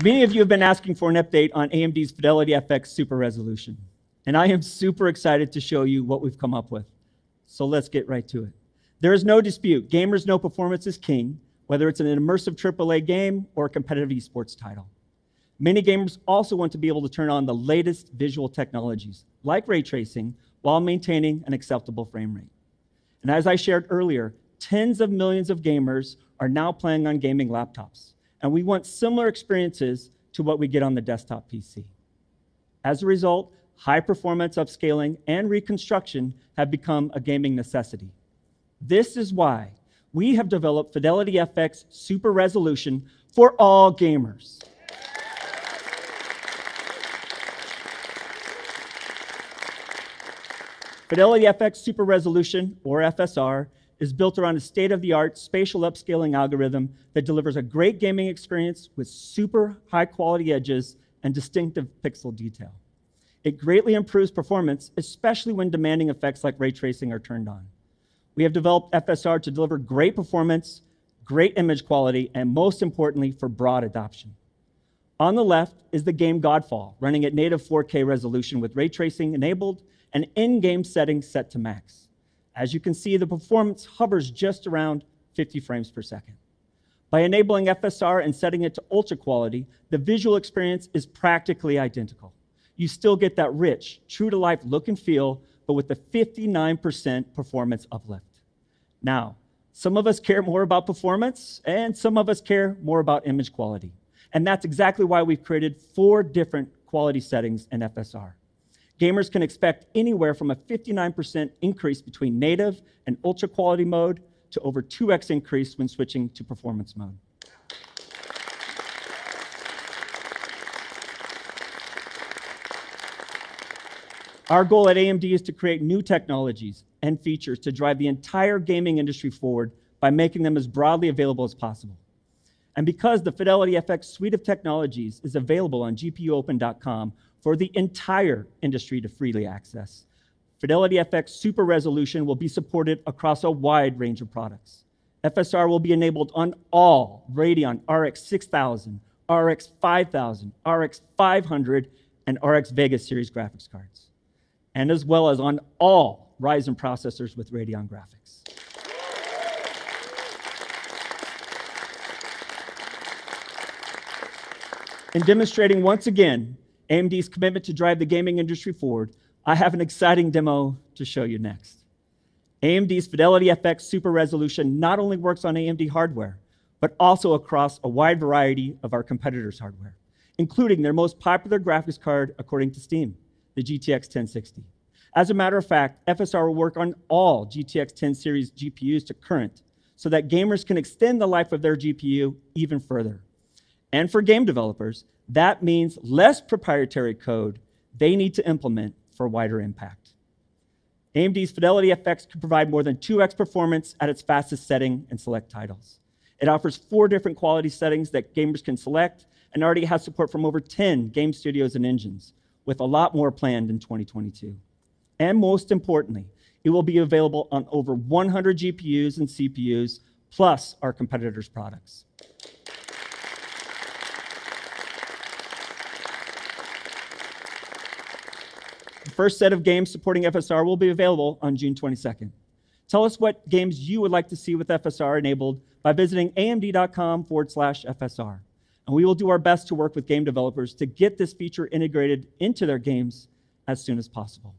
Many of you have been asking for an update on AMD's Fidelity FX Super Resolution, and I am super excited to show you what we've come up with. So let's get right to it. There is no dispute, gamers know performance is king, whether it's an immersive AAA game or a competitive esports title. Many gamers also want to be able to turn on the latest visual technologies, like ray tracing, while maintaining an acceptable frame rate. And as I shared earlier, tens of millions of gamers are now playing on gaming laptops, and we want similar experiences to what we get on the desktop PC. As a result, high-performance upscaling and reconstruction have become a gaming necessity. This is why we have developed Fidelity FX Super Resolution for all gamers. Fidelity FX Super Resolution, or FSR, is built around a state-of-the-art spatial upscaling algorithm that delivers a great gaming experience with super high-quality edges and distinctive pixel detail. It greatly improves performance, especially when demanding effects like ray tracing are turned on. We have developed FSR to deliver great performance, great image quality, and most importantly, for broad adoption. On the left is the game Godfall, running at native 4K resolution with ray tracing enabled and in-game settings set to max. As you can see, the performance hovers just around 50 frames per second. By enabling FSR and setting it to ultra quality, the visual experience is practically identical. You still get that rich, true-to-life look and feel, but with the 59% performance uplift. Now, some of us care more about performance, and some of us care more about image quality. And that's exactly why we've created 4 different quality settings in FSR. Gamers can expect anywhere from a 59% increase between native and ultra quality mode to over 2x increase when switching to performance mode. Our goal at AMD is to create new technologies and features to drive the entire gaming industry forward by making them as broadly available as possible. And because the Fidelity FX suite of technologies is available on GPUopen.com for the entire industry to freely access, Fidelity FX Super Resolution will be supported across a wide range of products. FSR will be enabled on all Radeon RX 6000, RX 5000, RX 500, and RX Vega series graphics cards, and as well as on all Ryzen processors with Radeon graphics. In demonstrating once again AMD's commitment to drive the gaming industry forward, I have an exciting demo to show you next. AMD's Fidelity FX Super Resolution not only works on AMD hardware, but also across a wide variety of our competitors' hardware, including their most popular graphics card according to Steam, the GTX 1060. As a matter of fact, FSR will work on all GTX 10 series GPUs to current, so that gamers can extend the life of their GPU even further. And for game developers, that means less proprietary code they need to implement for wider impact. AMD's Fidelity FX can provide more than 2x performance at its fastest setting in select titles. It offers 4 different quality settings that gamers can select and already has support from over 10 game studios and engines, with a lot more planned in 2022. And most importantly, it will be available on over 100 GPUs and CPUs, plus our competitors' products. The first set of games supporting FSR will be available on June 22nd. Tell us what games you would like to see with FSR enabled by visiting amd.com/FSR. And we will do our best to work with game developers to get this feature integrated into their games as soon as possible.